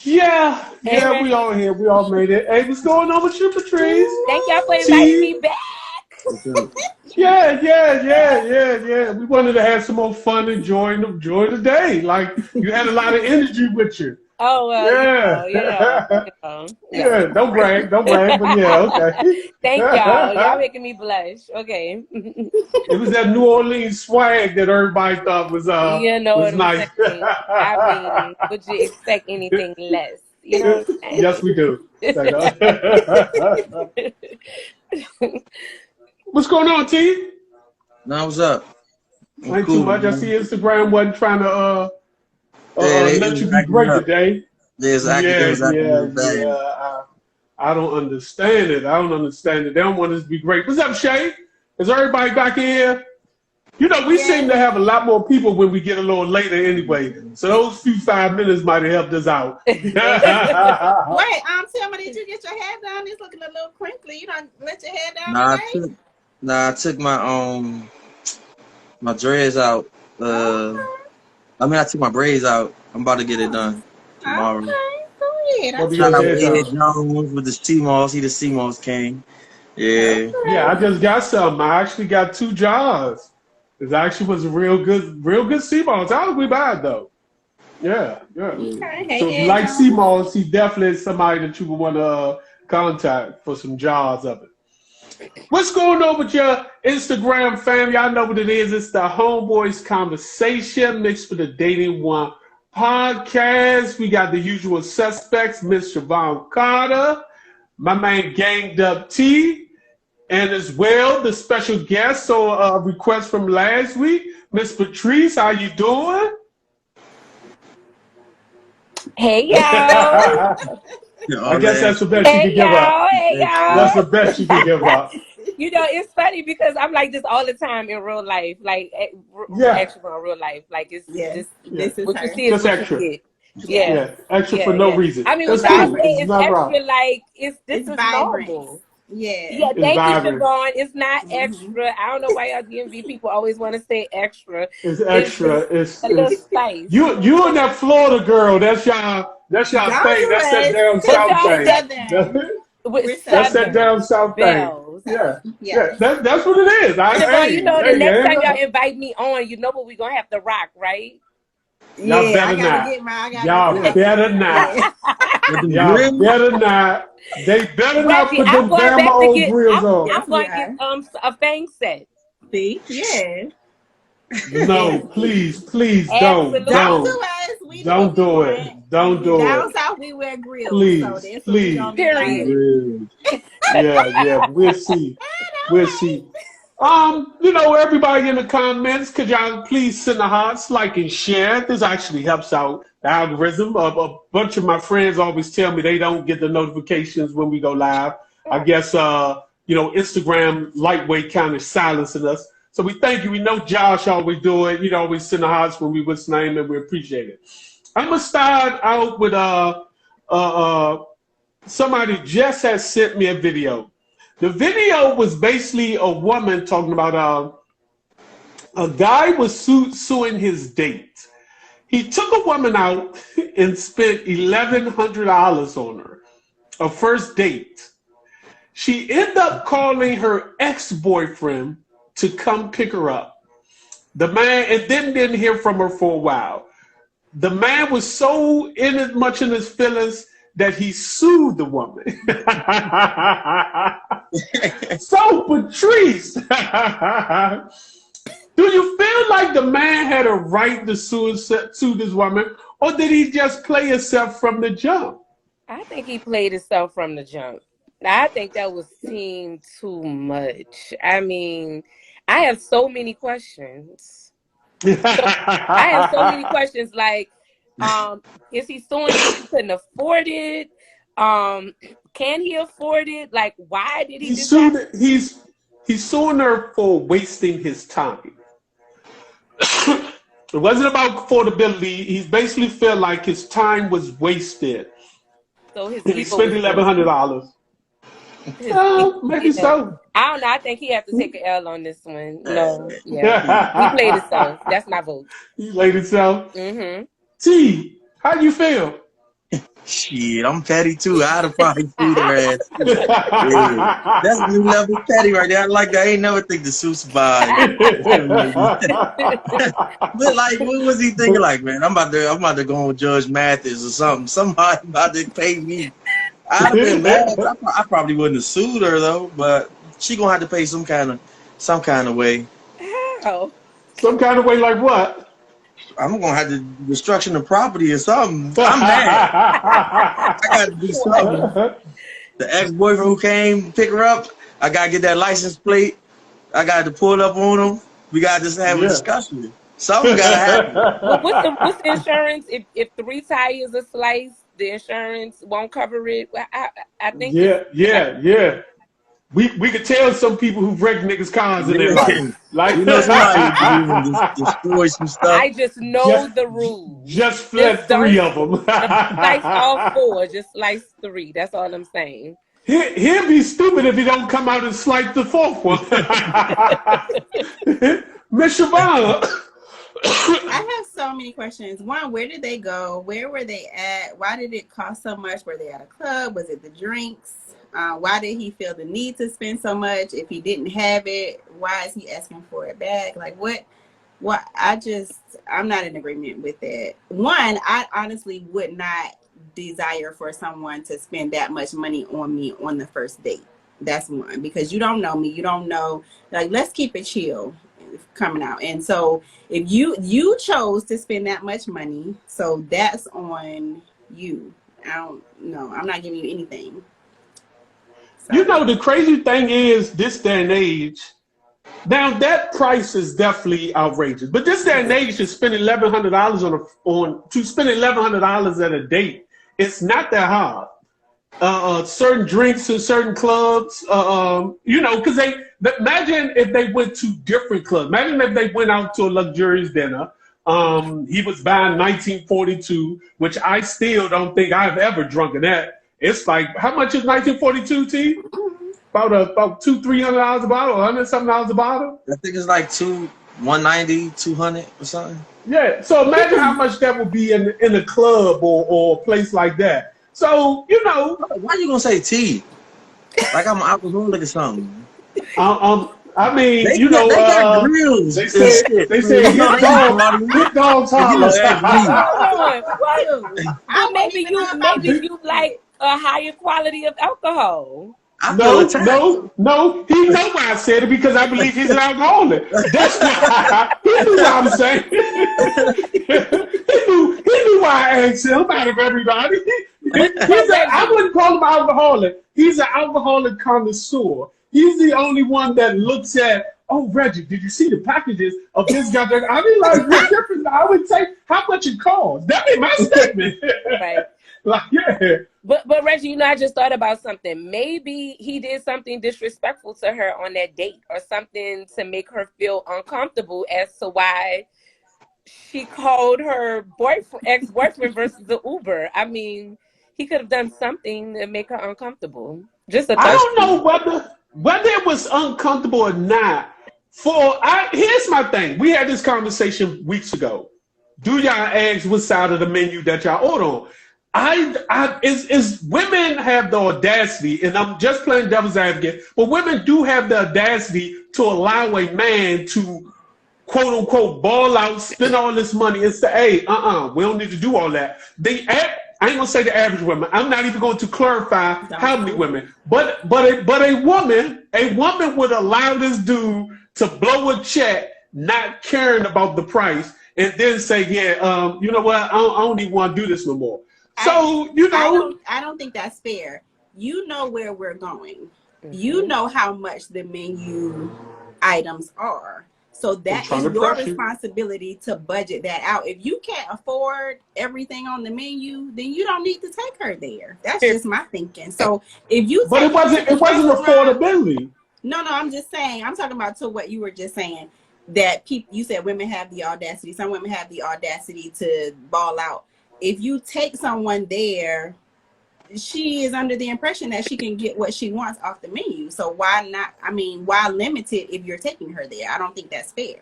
Yeah, Hey, we all here. We all made it. Hey, what's going on with you, Patrice? thank y'all for inviting me back. Yeah. We wanted to have some more fun, enjoy the day. Like you had a lot of energy with you. Oh well, Yeah. yeah. Yeah, don't brag, but yeah, okay. Thank y'all. Y'all making me blush. Okay. It was that New Orleans swag that everybody thought You know was what I'm nice. saying? I mean, would you expect anything less? You know what Yes, we do. What's going on, T? Now what's up? I'm Ain't too cool, much. I see man. Instagram wasn't trying to Yeah, it let you was be acting great up. today. It was acting real bad. I don't understand it. They don't want us to be great. What's up, Shay? Is everybody back in here? You know, we seem Yes. to have a lot more people when we get a little later anyway. So those few 5 minutes might have helped us out. Wait, tell me, did you get your hair done? It's looking a little crinkly. You don't let your hair down Nah, I today? took I took my dreads out. Okay. I took my braids out. I'm about to get it done tomorrow. Okay. Go ahead. What I be Shout your out trust hair to you. Ed done? Jones with the CMOS. He the CMOS king. Yeah. Yeah, I Okay. just got some. I actually got 2 jars. It actually was a real good sea moss. How was we bad though? Yeah. Yeah. Okay. So if you Hey, Ed like sea Jones. moss, he definitely is somebody that you would want to contact for some jars of it. What's going on with your Instagram family? I know what it is. It's the Homeboys Conversation mixed with the Dating One podcast. We got the usual suspects, Miss Siobhan Carter, my man Ganged Up T, and as well the special guest. So a request from last week, Miss Patrice. How you doing? Hey y'all. I All guess that. that's the best you Hey could give up. y'all. Hey That's y'all. the best you could give up. You know, it's funny because I'm like this all the time in real life, like Yeah, actually in real life. Like it's Yes, just yeah. this is what you her. see is Just what you extra. get. Yes. Yeah, Yeah, extra for no yeah. reason. I mean, when That's y'all cool. say It's Vibrant. it's not wrong. extra, like this It's is vibrant. normal. Yeah. Yeah, It's thank you, vibrant. Siobhan. It's not Hmm. extra. I don't know why y'all DMV people always want to say extra. It's It's extra. just a little It's spice. You know what you I'm and saying? that Florida girl. That's y'all Don't thing. do That's that us. down But south y'all, We're thing. that Southern. with We're That's that Southern. down Southern south thing. bells. Yeah. Yes. That's what it is. Siobhan, you know, the Hey, next yeah. time y'all invite me on, you know what we're gonna have to rock, right? Y'all Yeah, better not. I gotta get Y'all my Yeah. better not. yeah. With them Y'all grills? better not. They better not Reggie, put them damn old grills on. Yes, I'm we going to get are. a fang set. See? Yeah. No, please Don't Absolutely. do us. We do what don't we do it. want. Don't We do down it. south we wear grills, so Please, that's what we please. gonna be Them like. Period. grills. Yeah. We'll see. We'll see. Everybody in the comments, could y'all please send the hearts, like and share? This actually helps out the algorithm. A bunch of my friends always tell me they don't get the notifications when we go live. I guess Instagram lightweight kind of silencing us. So we thank you. We know Josh always do it. Always send the hearts when we what's name and we appreciate it. I'm gonna start out with somebody just has sent me a video. The video was basically a woman talking about a guy was suing his date. He took a woman out and spent $1,100 on her, a first date. She ended up calling her ex-boyfriend to come pick her up. The man and then didn't hear from her for a while. The man was so much in his feelings that he sued the woman. So, Patrice, do you feel like the man had a right to sue this woman, or did he just play himself from the jump? I think he played himself from the jump. I think that was seen too much. I mean, I have so many questions. So I have so many questions. Like, is he suing because he couldn't afford it? Can he afford it? Like, why did he he decide? sued. He's suing her for wasting his time. It wasn't about affordability. He basically felt like his time was wasted. So his And he ego spent was bruised. $1,100. His ego, Maybe yeah. so. I don't know. I think he have to take an L on this one. Uh, No, yeah, he played himself. That's my vote. He laid himself. Mm-hmm. T, how you feel? Shit, I'm petty too. I'd have probably beat her ass. Yeah. That's new level petty right there. I like that. I ain't never think the suits by. But like, what was he thinking? Like, man, I'm about to go on Judge Mathis or something. Somebody about to pay me. I'd have been mad. I probably wouldn't have sued her though, but she gonna have to pay some kind of way. How? Some kind of way, like what? I'm gonna have to destruction of property or something. I'm mad. I gotta do something. The ex-boyfriend who came to pick her up, I gotta get that license plate. I got to pull up on him. We gotta just have a discussion. Something gotta happen. Well, what's the insurance? If 3 tires are sliced, the insurance won't cover it. Well, I think. Yeah. We could tell some people who've wrecked niggas' cars in their life. Like, you know, somebody even destroy some stuff. I just know the rules. Just fled 3 of them. Slice all 4. Just slice 3. That's all I'm saying. He'll be stupid if he don't come out and slice the 4th one. Miss Shavonna. I have so many questions. One, where did they go? Where were they at? Why did it cost so much? Were they at a club? Was it the drinks? Why did he feel the need to spend so much? If he didn't have it, why is he asking for it back? Like what? I'm not in agreement with that. One, I honestly would not desire for someone to spend that much money on me on the first date. That's one, because you don't know me. You don't know, like, let's keep it chill coming out. And so if you chose to spend that much money, so that's on you. I don't know. I'm not giving you anything. You know, the crazy thing is, this day and age, now that price is definitely outrageous. But this day and age, to spend $1,100 at a date, it's not that hard. Certain drinks in certain clubs, you know, because imagine if they went to different clubs. Imagine if they went out to a luxurious dinner. He was buying 1942, which I still don't think I've ever drunk in that. It's like, how much is 1942, T? About $200-$300 a bottle, $100-something a bottle. I think it's like $190, $200 or something. Yeah. So imagine how much that would be in a club or a place like that. So you know, why are you gonna say tea? Like I'm alcoholic or something. I mean, they got grills. They said hit dogs holler. Maybe you like a higher quality of alcohol. No. He know why I said it, because I believe he's an alcoholic. That's why he knew what I'm saying. he knew why I asked him out of everybody. I wouldn't call him alcoholic. He's an alcoholic connoisseur. He's the only one that looks at, oh, Reggie, did you see the packages of this guy? I mean, like, what difference? I would say how much it costs. That be my statement. Right. Like, yeah. But Reggie, you know, I just thought about something. Maybe he did something disrespectful to her on that date, or something to make her feel uncomfortable as to why she called her ex-boyfriend versus the Uber. I mean, he could have done something to make her uncomfortable. Just I don't know whether it was uncomfortable or not. Here's my thing. We had this conversation weeks ago. Do y'all ask what side of the menu that y'all order on? Women have the audacity, and I'm just playing devil's advocate, but women do have the audacity to allow a man to, quote unquote, ball out, spend all this money and say, hey, we don't need to do all that. I ain't gonna say the average woman. I'm not even going to clarify how many women, but a woman would allow this dude to blow a check, not caring about the price, and then say, yeah, you know what? I don't even want to do this no more. So, you know, I don't think that's fair. You know where we're going. Mm-hmm. You know how much the menu items are. So that is your responsibility to budget that out. If you can't afford everything on the menu, then you don't need to take her there. That's just my thinking. So if you it wasn't affordability. No, I'm just saying, I'm talking about to what you were just saying, that you said women have the audacity. Some women have the audacity to ball out. If you take someone there, she is under the impression that she can get what she wants off the menu. So why not? I mean, why limit it if you're taking her there? I don't think that's fair.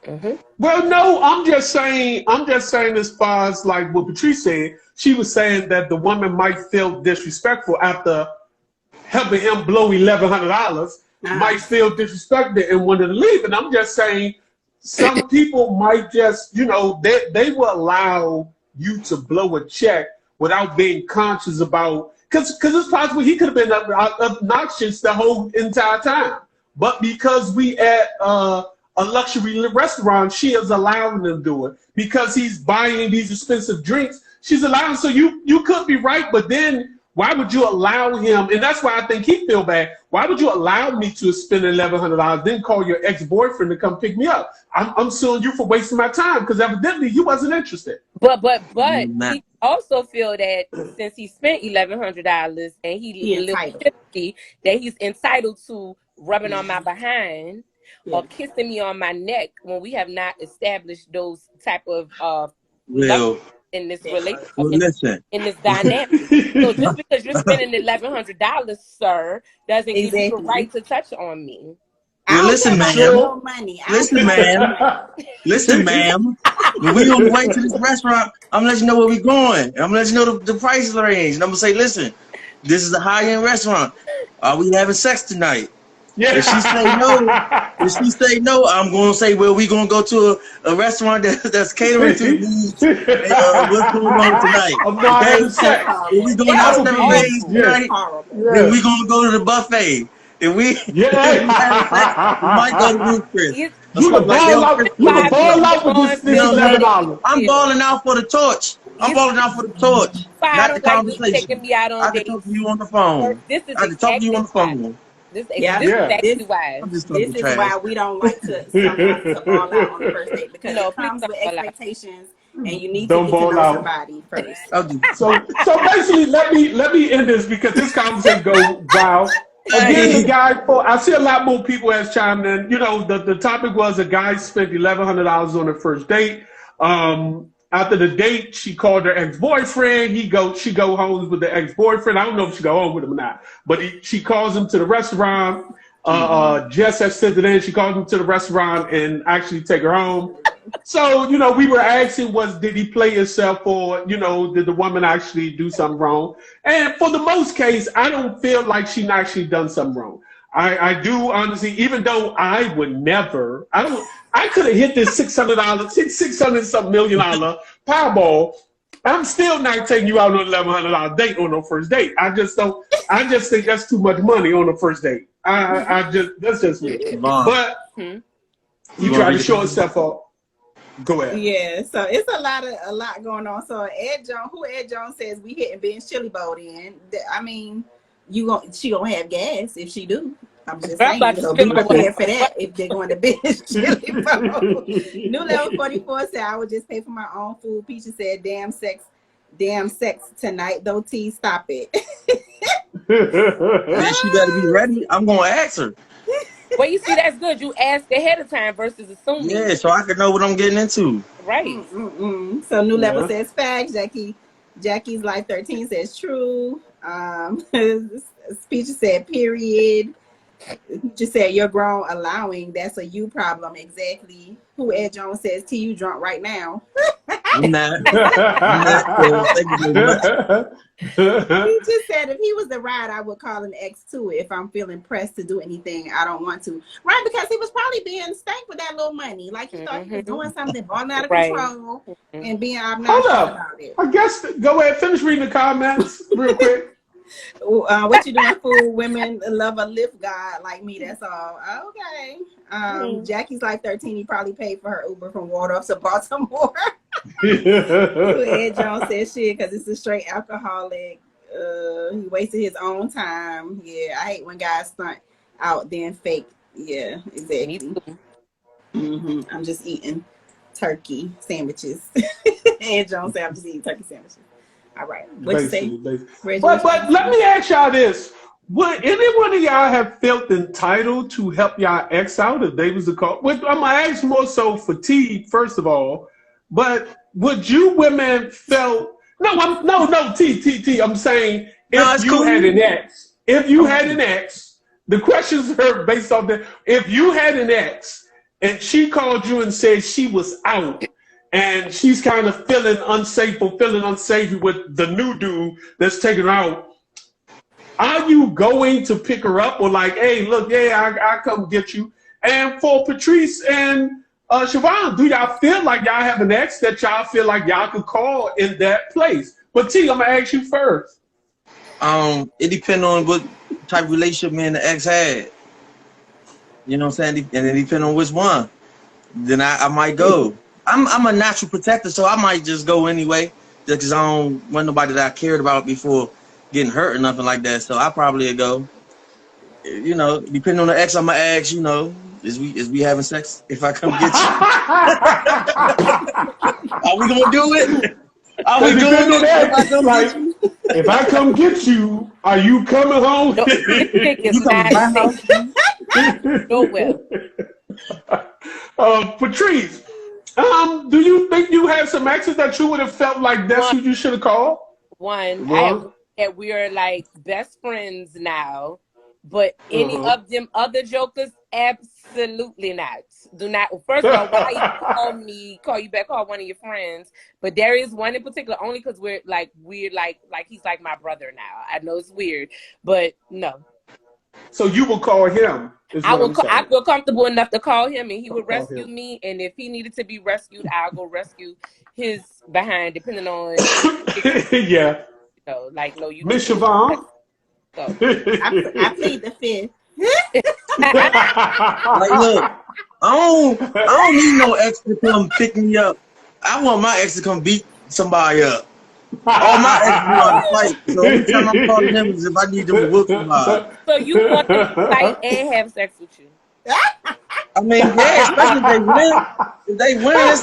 Mm-hmm. Well, no, I'm just saying as far as like what Patrice said, she was saying that the woman might feel disrespectful after helping him blow $1,100, might feel disrespected and wanted to leave. And I'm just saying, some people might just, they will allow you to blow a check without being conscious about, because it's possible he could have been obnoxious the whole entire time. But because we at a luxury restaurant, she is allowing them to do it. Because he's buying these expensive drinks, she's allowing. So you could be right, but then why would you allow him? And that's why I think he feel bad. Why would you allow me to spend $1,100, then call your ex-boyfriend to come pick me up? I'm suing you for wasting my time because evidently you wasn't interested. But he also feel that since he spent $1,100 and he lived 50, that he's entitled to rubbing on my behind or kissing me on my neck when we have not established those type of in this relationship, in this dynamic. So just because you're spending $1,100, sir, doesn't give you the right to touch on me. Listen, ma'am. Listen, ma'am. When we on the way to this restaurant, I'm gonna let you know where we're going. I'm gonna let you know the price range. And I'm gonna say, listen, this is a high-end restaurant. Are we having sex tonight? Yeah. If she say no, I'm gonna say, well, we gonna go to a restaurant that's catering to you. What's going on tonight? Okay? If we going out to tonight, then we gonna go to the buffet. If we might go to Ruth Chris. You can ball out with this $11. I'm balling out for the torch. I'm balling out for the torch. Not the conversation. I can talk to you on the phone. I can talk to you on the phone. This is exactly why. This is why we don't like to ball out on the first date, because it comes with expectations, and you need to get to know somebody first. So basically, let me end this because this conversation goes wild. Again, the guy, I see a lot more people has chimed in. The topic was a guy spent $1,100 on the first date. After the date, she called her ex-boyfriend. She go home with the ex-boyfriend. I don't know if she go home with him or not, but she calls him to the restaurant. Jess has said that she called him to the restaurant and actually take her home. So, we were asking did he play himself, or, did the woman actually do something wrong? And for the most case, I don't feel like she actually done something wrong. I do honestly, even though I would never, I could have hit this $600 $600 million Powerball. I'm still not taking you out on an $1,100 date on no first date. I just think that's too much money on the first date. That's just me. But you try to show yourself up. Go ahead. Yeah, so it's a lot going on. So Ed Jones says we hitting Ben's chili boat in. I mean, she gonna have gas if she do. I'm just saying, so be prepared for that if they're going to Ben's chili boat. New Level 44 said I would just pay for my own food. Peaches said damn sex tonight though. T, stop it. Then she better be ready. I'm gonna ask her. Well, you see, that's good. You ask ahead of time versus assuming. Yeah, so I can know what I'm getting into. Right. So New Level says facts. Jackie's Life 13 says true. Speech said period. Just said you're grown allowing. That's a you problem. Exactly. Who Ed Jones says T, you drunk right now. I'm not. He just said if he was the ride, I would call an ex too if I'm feeling pressed to do anything I don't want to. Right, because he was probably being stank with that little money. Like he thought he was doing something, balling out of control and being obnoxious about it. I guess go ahead, finish reading the comments real quick. What you doing, fool? Women love a lift god like me, that's all. Okay. Jackie's Life 13, he probably paid for her Uber from Waldorf to Baltimore. Ed Jones said shit because it's a straight alcoholic. He wasted his own time. Yeah, I hate when guys stunt out then fake. Yeah, exactly. I'm just eating turkey sandwiches. Ed Jones said I'm just eating turkey sandwiches. All right. What you say? But let me ask y'all this. Would any one of y'all have felt entitled to help y'all ex out if they was a call? I'm going to ask more so for T, first of all. But would you women felt... No, T. I'm saying if you had an ex. If you had an ex, the questions are based on that. If you had an ex and she called you and said she was out and she's kind of feeling unsafe or feeling unsavory with the new dude that's taking her out, are you going to pick her up or like, hey, look, yeah, I come get you? And for Patrice and Siobhan, do y'all feel like y'all have an ex that y'all feel like y'all could call in that place? But T, I'm gonna ask you first. It depends on what type of relationship me and the ex had. You know what I'm saying? And it depends on which one. Then I might go. I'm a natural protector, so I might just go anyway, just because I don't want nobody that I cared about before getting hurt or nothing like that. So I probably would go. You know, depending on the ex, I'm gonna ask. You know, is we having sex if I come get you? Are we gonna do it? Are we doing it? If I come get you, are you coming home? No, this chick is not nowhere. Patrice, do you think you had some exes that you would have felt like that's who you should have called? We are like best friends now, but any of them other jokers, absolutely not. Do not. First of all, why you call you back, call one of your friends? But there is one in particular, only because we're like he's like my brother now. I know it's weird, but no. So you will call him? I feel comfortable enough to call him, and he would rescue me. And if he needed to be rescued, I'll go rescue his behind, depending on. Yeah. So, like, no, you. Miss Siobhan. So. I plead the fifth. Like, look, I don't need no ex to come pick me up. I want my ex to come beat somebody up. All my exes know how to fight. So every time I'm calling them is if I need them to whoop somebody. So you want them to fight and have sex with you? I mean, yeah, especially if they win. If they win, it's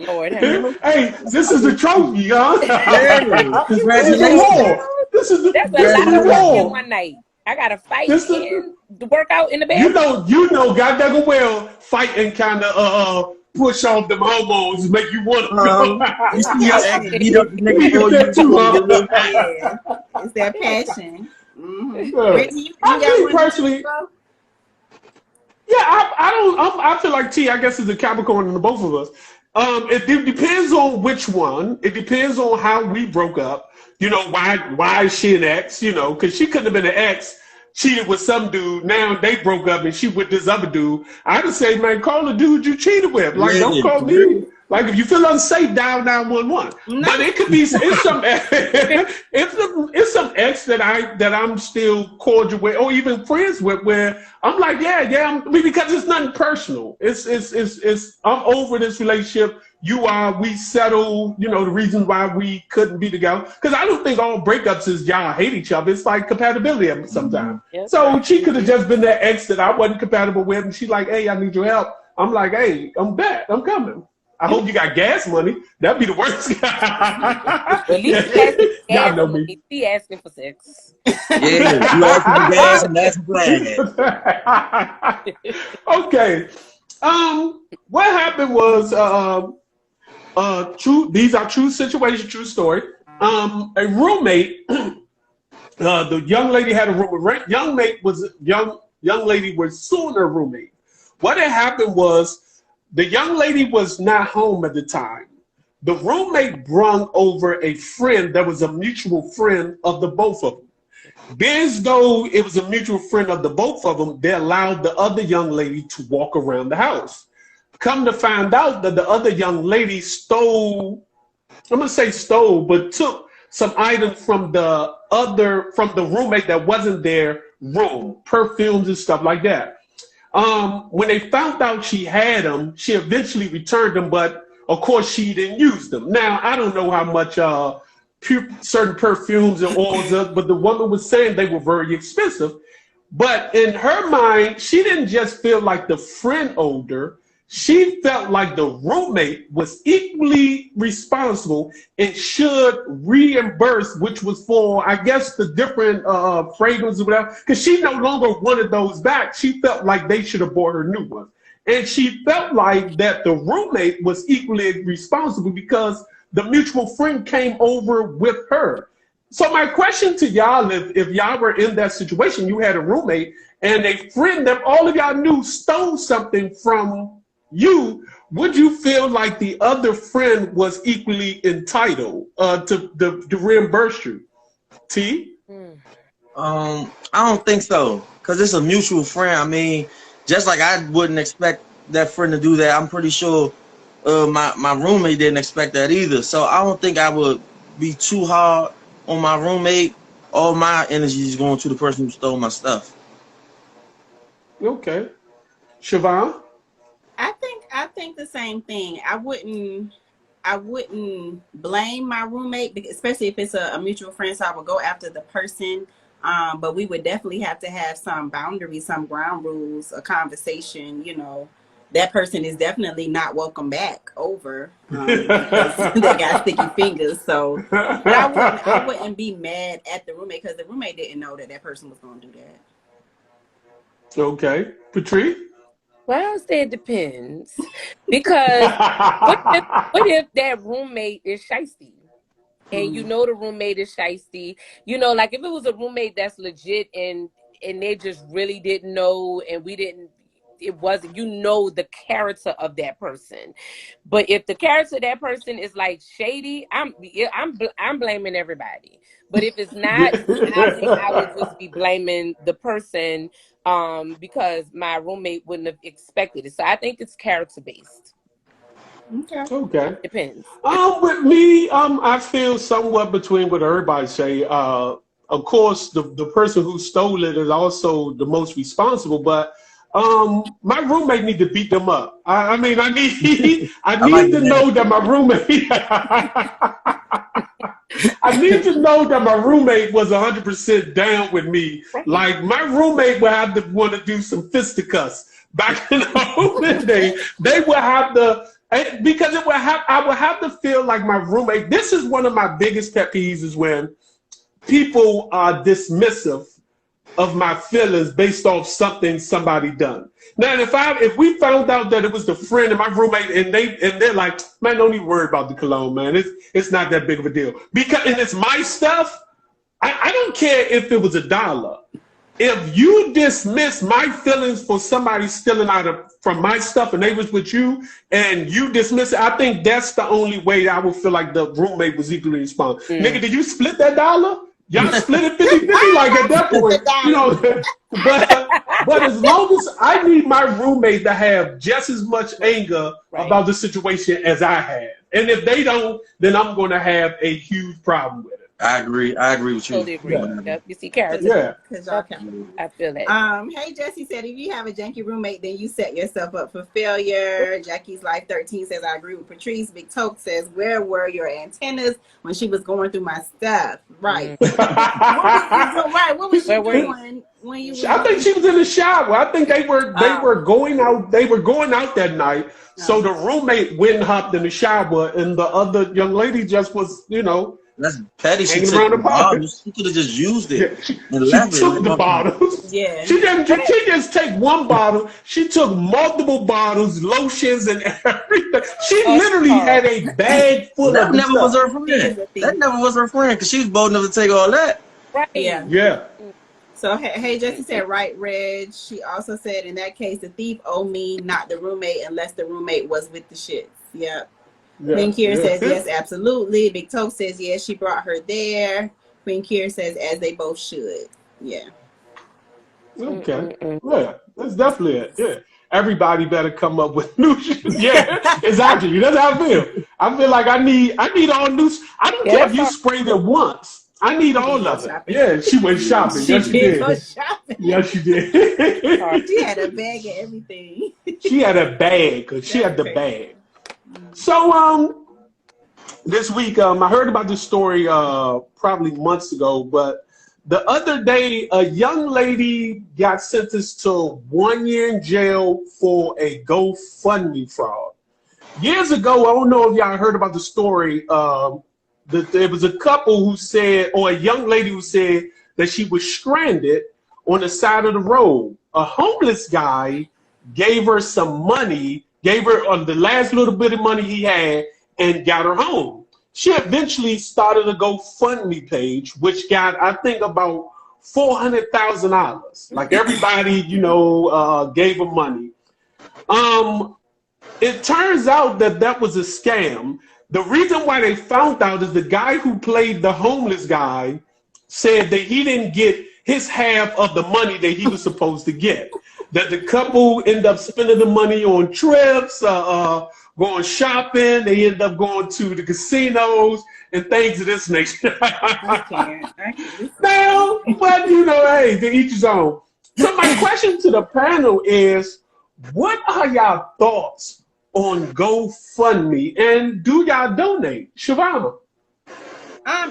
Lord, hey, this is the trophy, huh? Yeah, congratulations. This is the That's a lot of work in one night. I gotta fight and work out in the bed. You know, goddamn well, fighting kind of push off them hormones, make you want to. You see your ex beat up the nigga for you too, huh? Yeah, it's that passion. Mm-hmm. I think personally. Yeah, I feel like T, I guess, is a Capricorn in the both of us. It depends on which one. It depends on how we broke up. You know, why is she an ex? You know, because she couldn't have been an ex, cheated with some dude. Now they broke up and she with this other dude. I would say, man, call the dude you cheated with. Like, don't call me. Like, if you feel unsafe, dial 911. No. But it could be it's some ex that I'm still cordial with, or even friends with, where I'm like, because it's nothing personal. It's I'm over this relationship. We settle, you know, the reason why we couldn't be together. Because I don't think all breakups is y'all hate each other. It's like compatibility sometimes. Yes, so she could have just been that ex that I wasn't compatible with, and she's like, hey, I need your help. I'm like, hey, I'm back. I'm coming. I hope you got gas money. That'd be the worst. At least y'all know me. She asking for sex. Yeah, you asking for gas and that's glad. Okay. What happened was true. These are true situations, true story. A roommate. The young lady had a roommate. Young lady was suing her roommate. What had happened was, the young lady was not home at the time. The roommate brung over a friend that was a mutual friend of the both of them. Being as though it was a mutual friend of the both of them, they allowed the other young lady to walk around the house. Come to find out that the other young lady stole, I'm gonna say stole, but took some items from the roommate that wasn't their room, perfumes and stuff like that. When they found out she had them, she eventually returned them, but of course she didn't use them. Now, I don't know how much certain perfumes and oils are, but the woman was saying they were very expensive. But in her mind, she didn't just feel like the friend owed her. She felt like the roommate was equally responsible and should reimburse, which was for, I guess, the different fragrances or whatever, because she no longer wanted those back. She felt like they should have bought her new ones. And she felt like that the roommate was equally responsible because the mutual friend came over with her. So my question to y'all, if y'all were in that situation, you had a roommate and a friend that all of y'all knew stole something from you, would you feel like the other friend was equally entitled to reimburse you? T? I don't think so, because it's a mutual friend. I mean, just like I wouldn't expect that friend to do that, I'm pretty sure my roommate didn't expect that either. So I don't think I would be too hard on my roommate. All my energy is going to the person who stole my stuff. Okay. Siobhan? I think the same thing. I wouldn't blame my roommate, especially if it's a mutual friend. So I would go after the person. But we would definitely have to have some boundaries, some ground rules, a conversation. You know, that person is definitely not welcome back over because they got sticky fingers. So, but I wouldn't be mad at the roommate because the roommate didn't know that person was going to do that. Okay. Patrice? Well, I say it depends. Because what if that roommate is shiesty? And you know the roommate is shiesty. You know, like if it was a roommate that's legit and they just really didn't know and it wasn't, you know, the character of that person. But if the character of that person is like shady, I'm blaming everybody. But if it's not, I think I would just be blaming the person because my roommate wouldn't have expected it. So I think it's character based. Okay. Depends. With me, I feel somewhat between what everybody say. Of course, the person who stole it is also the most responsible, but my roommate need to beat them up. I mean, I need to know that my roommate. I need to know that my roommate was 100% down with me. Like my roommate would have to want to do some fisticuffs. Back in the olden day, they would have to. Because I would have to feel like my roommate. This is one of my biggest pet peeves is when people are dismissive of my feelings based off something somebody done. Now, if we found out that it was the friend of my roommate and they're like, man, don't even worry about the cologne, man. It's not that big of a deal. And it's my stuff. I don't care if it was $1. If you dismiss my feelings for somebody stealing from my stuff and they was with you and you dismiss it, I think that's the only way I would feel like the roommate was equally responsible. Nigga, did you split that $1? Y'all split it 50-50 like at that point, you know. But as long as I need my roommate to have just as much anger about the situation as I have. And if they don't, then I'm going to have a huge problem with it. I agree with you. Totally agree. Yep. You see character. Yeah. I feel that. Hey, Jesse said, if you have a janky roommate, then you set yourself up for failure. Jackie's Life 13 says, I agree with Patrice. Big Toke says, where were your antennas when she was going through my stuff? Right. What was she doing when you? I think she was in the shower. I think they were going out. They were going out that night. So the roommate went and hopped in the shower, and the other young lady just was, you know. That's petty. She took the bottles. She could have just used it. She took the bottles. Yeah. She just take one bottle. She took multiple bottles, lotions, and everything. She literally had a bag full of that. Never stuff. was her friend. That never was her friend because she was bold enough to take all that. Right. Yeah. So, hey, Jesse said, right, Reg. She also said, in that case, the thief owed me, not the roommate, unless the roommate was with the shits. Yep. Queen Kier says, yes, absolutely. Big Toke says, yes, she brought her there. Queen Kier says, as they both should. Yeah. Okay. Yeah, that's definitely it. Yeah. Everybody better come up with new shit. Yeah, exactly. That's how I feel. I feel like I need all new. I don't care if you sprayed it once. I need all of it. Yeah, she went shopping. Yes, she did. Go shopping. Yes, she did. She had a bag of everything. She had a bag because she had the bag. So this week I heard about this story probably months ago, but the other day a young lady got sentenced to 1 year in jail for a GoFundMe fraud. Years ago, I don't know if y'all heard about the story. There was a couple who said, or a young lady who said that she was stranded on the side of the road. A homeless guy gave her some money, gave her the last little bit of money he had, and got her home. she eventually started a GoFundMe page, which got, I think, about $400,000. Like everybody, gave her money. It turns out that was a scam. The reason why they found out is the guy who played the homeless guy said that he didn't get his half of the money that he was supposed to get. That the couple end up spending the money on trips, going shopping. They end up going to the casinos and things of this nature. I can't. Now, but hey, to each his own. So my question to the panel is, what are y'all thoughts on GoFundMe, and do y'all donate? Shavana.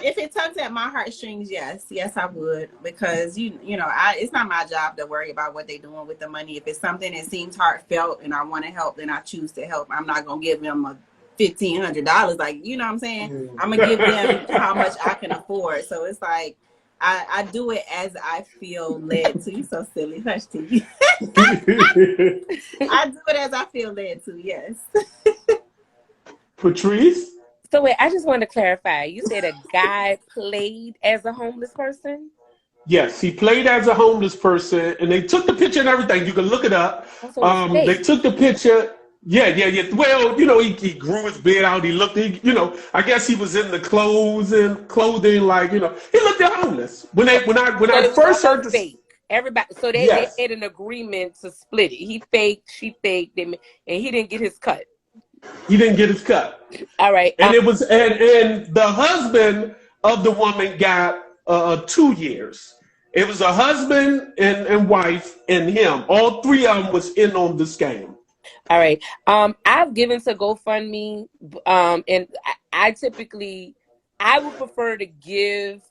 If it tugs at my heartstrings, yes, I would, because it's not my job to worry about what they're doing with the money. If it's something that seems heartfelt and I want to help, then I choose to help. I'm not gonna give them $1,500. Like, you know what I'm saying? I'm gonna give them how much I can afford. So it's like I do it as I feel led to. You're so silly. Hush, T. I do it as I feel led to. Yes. Patrice. So wait, I just wanted to clarify. You said a guy played as a homeless person? Yes, he played as a homeless person, and they took the picture and everything. You can look it up. They took the picture. Yeah. Well, he grew his beard out. He looked, I guess he was in the clothing, like, he looked homeless. When I first heard the fake. Everybody, so they had an agreement to split it. He faked, she faked, and he didn't get his cut. He didn't get his cut. All right. And it was and the husband of the woman got 2 years. It was a husband and wife and him. All three of them was in on the scam. All right. I've given to GoFundMe, and I would prefer to give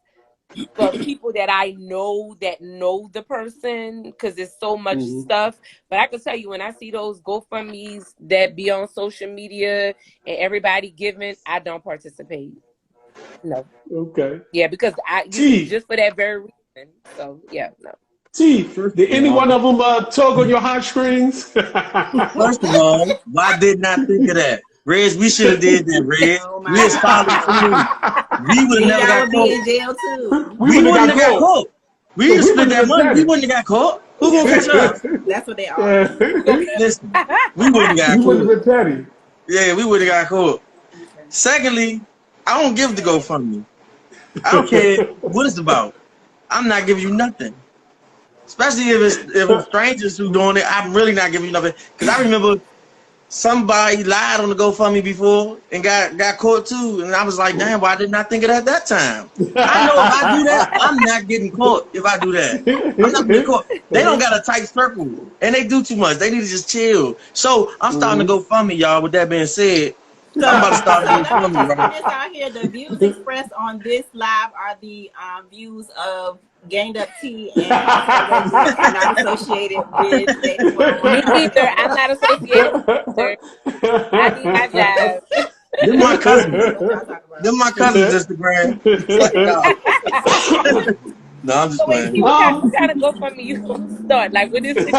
for people that I know that know the person, because there's so much stuff. But I can tell you, when I see those GoFundMes that be on social media and everybody giving, I don't participate. No. Okay. Yeah, because just for that very reason. So yeah, no. T, did any one of them tug on your heartstrings? First of all, why didn't I think of that? Reg, we should have did that, Reg. We was following through. We would have never got caught. In jail too. We wouldn't have got caught. We would split that money. We wouldn't have got caught. Who gonna catch us? That's what they are. Listen, we wouldn't have got caught. Been petty. Yeah, we would have got caught. Secondly, I don't give the GoFundMe. I don't care what it's about. I'm not giving you nothing. Especially if it's strangers who doing it, I'm really not giving you nothing. Because I remember somebody lied on the GoFundMe before and got caught too. And I was like, damn, why didn't I think of that that time? I know if I do that, I'm not getting caught if I do that. I'm not getting caught. They don't got a tight circle and they do too much. They need to just chill. So I'm starting to GoFundMe, y'all. With that being said, I'm about to start a GoFundMe, right? Out here, the views expressed on this live are the views of Gained Up Tea and not associated with me either. I'm not associated with I need my job. They're my cousins. They're my cousins, Instagram. No, I'm just playing. What kind of GoFundMe you start? Like, what is it? You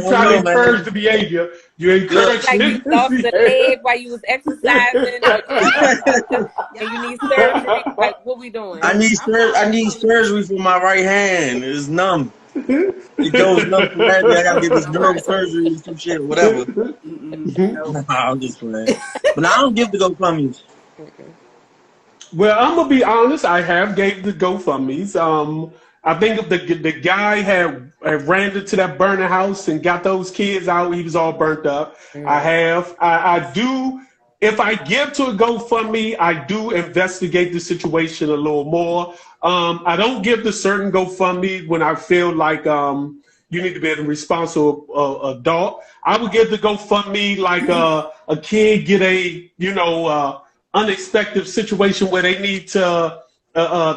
try to encourage the behavior. You encourage like you lost the leg while you was exercising, and you need surgery. Like, what we doing? I need surgery for my right hand. It's numb. It goes numb from that. I gotta get this neural surgery and some shit, whatever. No, I'm just playing. But I don't give the GoFundMes. Well, I'm gonna be honest. I have gave the GoFundMes. I think if the guy had ran into that burning house and got those kids out, he was all burnt up. I do. If I give to a GoFundMe, I do investigate the situation a little more. I don't give to certain GoFundMe when I feel like you need to be a responsible adult. I would give the GoFundMe like a kid get a unexpected situation where they need to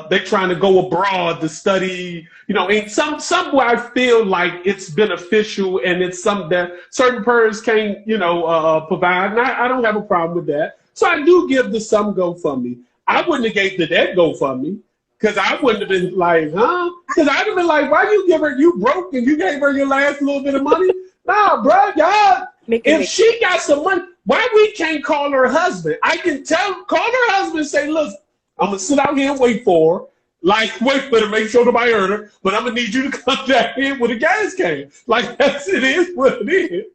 they're trying to go abroad to study, in somewhere I feel like it's beneficial and it's something that certain parents can't provide, and I don't have a problem with that. So I do give to some GoFundMe. I wouldn't have gave to that GoFundMe because I wouldn't have been like, huh? Because I'd have been like, why you give her, you broke and you gave her your last little bit of money? Nah, bro, y'all. If she got some money, why we can't call her husband? I can call her husband and say, look, I'm going to sit out here and wait for her. Like, wait for her to make sure nobody heard her, but I'm going to need you to come down here with a gas can. Like, it is what it is.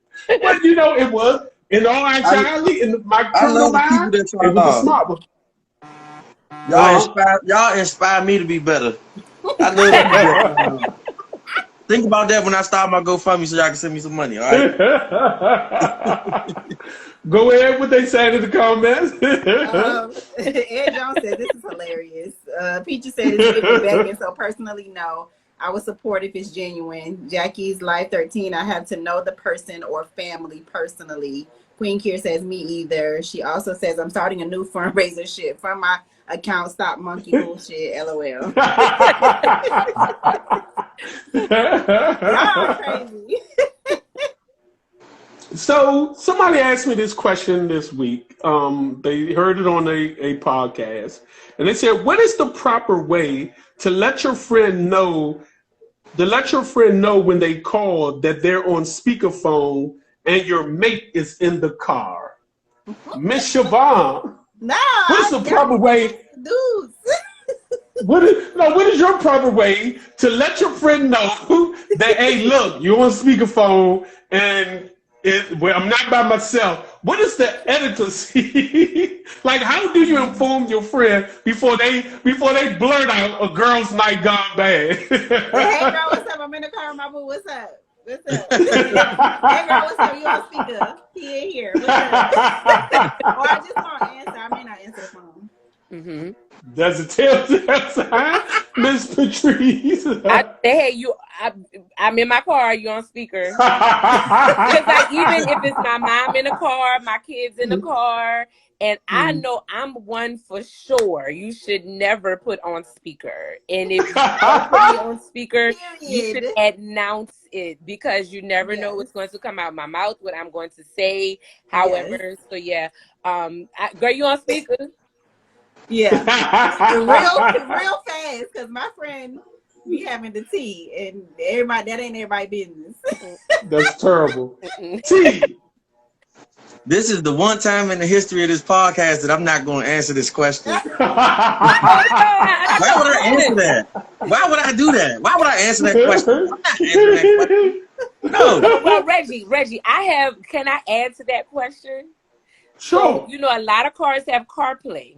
But, you know, it was, in all actuality, in my criminal mind, it was a smart one. Y'all inspire me to be better. I love that. Think about that when I start my GoFundMe so y'all can send me some money, all right? Go ahead, what they said in the comments. Ed Jones said, this is hilarious. Peachy said, it's giving begging, so personally, no. I would support if it's genuine. Jackie's Life 13, I have to know the person or family personally. Queen Kier says, me either. She also says, I'm starting a new fundraiser shit from my account, stop monkey bullshit, LOL. Y'all crazy. So somebody asked me this question this week. They heard it on a podcast, and they said, what is the proper way to let your friend know when they call that they're on speakerphone and your mate is in the car? Miss Siobhan, no, what's the proper way? Dudes. What is your proper way to let your friend know that, hey, look, you're on speakerphone and I'm not by myself? What is the etiquette? Like, how do you inform your friend before they blurt out a girl's night gone bad? Hey, girl, what's up? I'm in the car, my boo. What's up? What's up? Hey, girl, what's up? You on speaker? He ain't here. What's up? Or I just won't answer. I may not answer the phone. Mm-hmm. That's a telltale sign, Miss Patrice. Hey, I'm in my car. You on speaker? Because like, even if it's my mom in the car, my kids in the car, and I know I'm one for sure. You should never put on speaker, and if you don't put me on speaker, you should announce it, because you never know what's going to come out of my mouth, what I'm going to say. However, so yeah, girl, you on speaker? Yeah, real fast, because my friend be having the tea, and that ain't everybody's business. That's terrible. Tea. This is the one time in the history of this podcast that I'm not going to answer this question. Why would I answer that? Why would I do that? Why would I answer that question? I'm not answering that question. No. Well, Reggie, can I add to that question? Sure. So, you know, a lot of cars have CarPlay.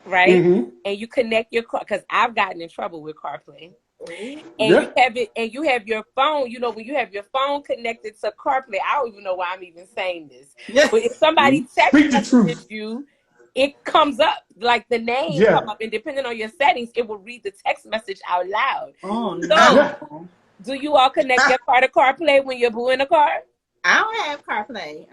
Right? Mm-hmm. And you connect your car, because I've gotten in trouble with CarPlay. And you have it, and you have your phone, you know, when you have your phone connected to CarPlay, I don't even know why I'm even saying this. But if somebody text messages you, it comes up, like the name come up, and depending on your settings, it will read the text message out loud. Oh no. So, do you all connect your car to CarPlay when you're boo in the car? I don't have CarPlay.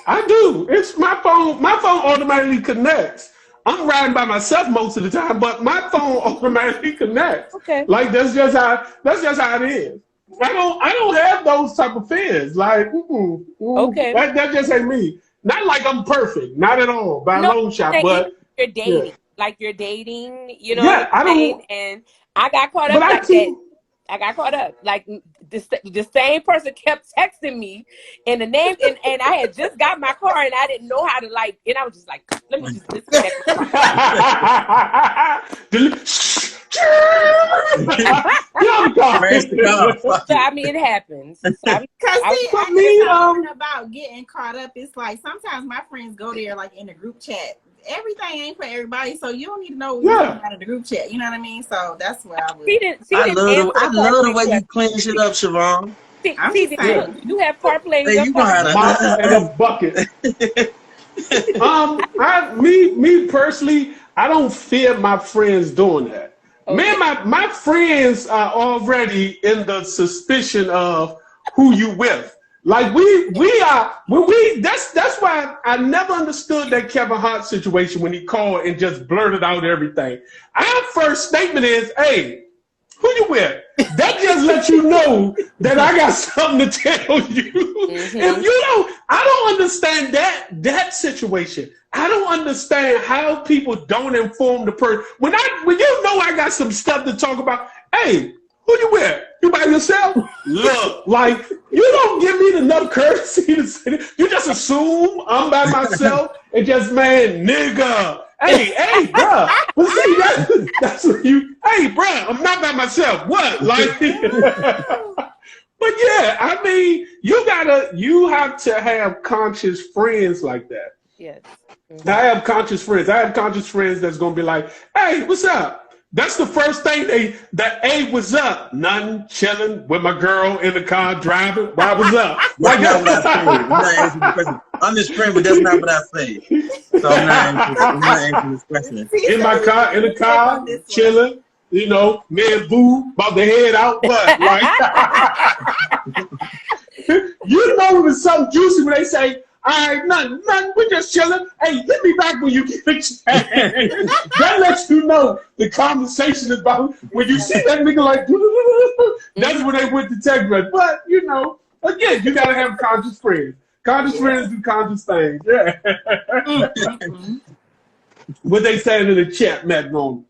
I do. It's my phone. My phone automatically connects. I'm riding by myself most of the time, but my phone automatically connects. Okay. Like that's just how it is. I don't have those type of fears. Like, okay, that just ain't me. Not like I'm perfect. Not at all. By a long shot. But you're dating, like you're dating. You know. Yeah, I don't. And I got caught up like that. I got caught up. Like the same person kept texting me, and the name, and I had just got my car, and I didn't know how to and I was just like, let me just disconnect. So I mean, it happens. Because talking about getting caught up, it's like sometimes my friends go there like in a group chat. Everything ain't for everybody, so you don't need to know what's out of the group chat. You know what I mean? So that's where I would. I love the way you clean shit up, Siobhan. You have CarPlay. Hey, you know how to a bucket. Me personally, I don't fear my friends doing that. Okay. Me and my friends are already in the suspicion of who you with. Like that's why I never understood that Kevin Hart situation when he called and just blurted out everything. Our first statement is, hey, who you with? That just lets you know that I got something to tell you. Mm-hmm. If you don't, I don't understand that situation. I don't understand how people don't inform the person. When you know I got some stuff to talk about, hey, Who you with? You by yourself? Look, like, you don't give me enough courtesy to say that. You just assume I'm by myself and just, man, nigga. Hey, bruh. Well, see, that's what you, hey, bruh, I'm not by myself. What? Like, but yeah, I mean, you have to have conscious friends like that. Yes. I have conscious friends. I have conscious friends that's gonna be like, hey, what's up? That's the first thing hey, what's up? Nothing, chilling with my girl in the car driving. Why, what's up? That's not what I say. I'm not answering the question. I'm just friend, but that's not what I say. So I'm not answering this question. In the car, chilling. You know, me and Boo about to head out, but like, you know, it was something juicy when they say, all right, nothing, we're just chilling. Hey, hit me back when you get a chance. That lets you know the conversation is about when you see that nigga like, that's when they went to text. But, you know, again, you got to have conscious friends. Conscious friends do conscious things. Yeah. What they saying in the chat, Matt Norman.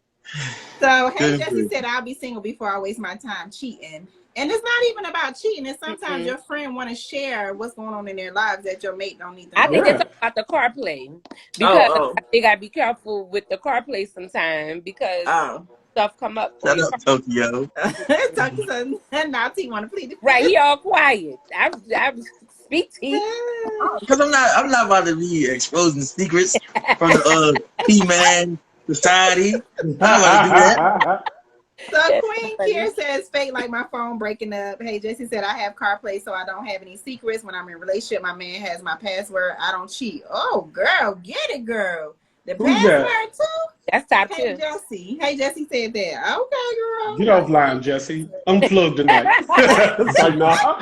So, hey, Jesse said, I'll be single before I waste my time cheating. And it's not even about cheating. It's sometimes your friend want to share what's going on in their lives that your mate don't need to know. I think it's about the car play. Because they got to be careful with the car play sometimes because stuff come up. Shut up, Tokyo. Tokyo, now T want to plead. Right, he all quiet. I speak to you. Because I'm not about to be exposing secrets from the P-Man society. I'm about to do that. So Queen Kier says, fake like my phone breaking up. Hey, Jesse said, I have CarPlay, so I don't have any secrets. When I'm in a relationship, my man has my password. I don't cheat. Oh, girl, get it, girl. The password, too? That's top Hey, two. Jesse. Hey, Jesse said that. Okay, girl. Get offline, Jesse. Unplug tonight. It's like, nah.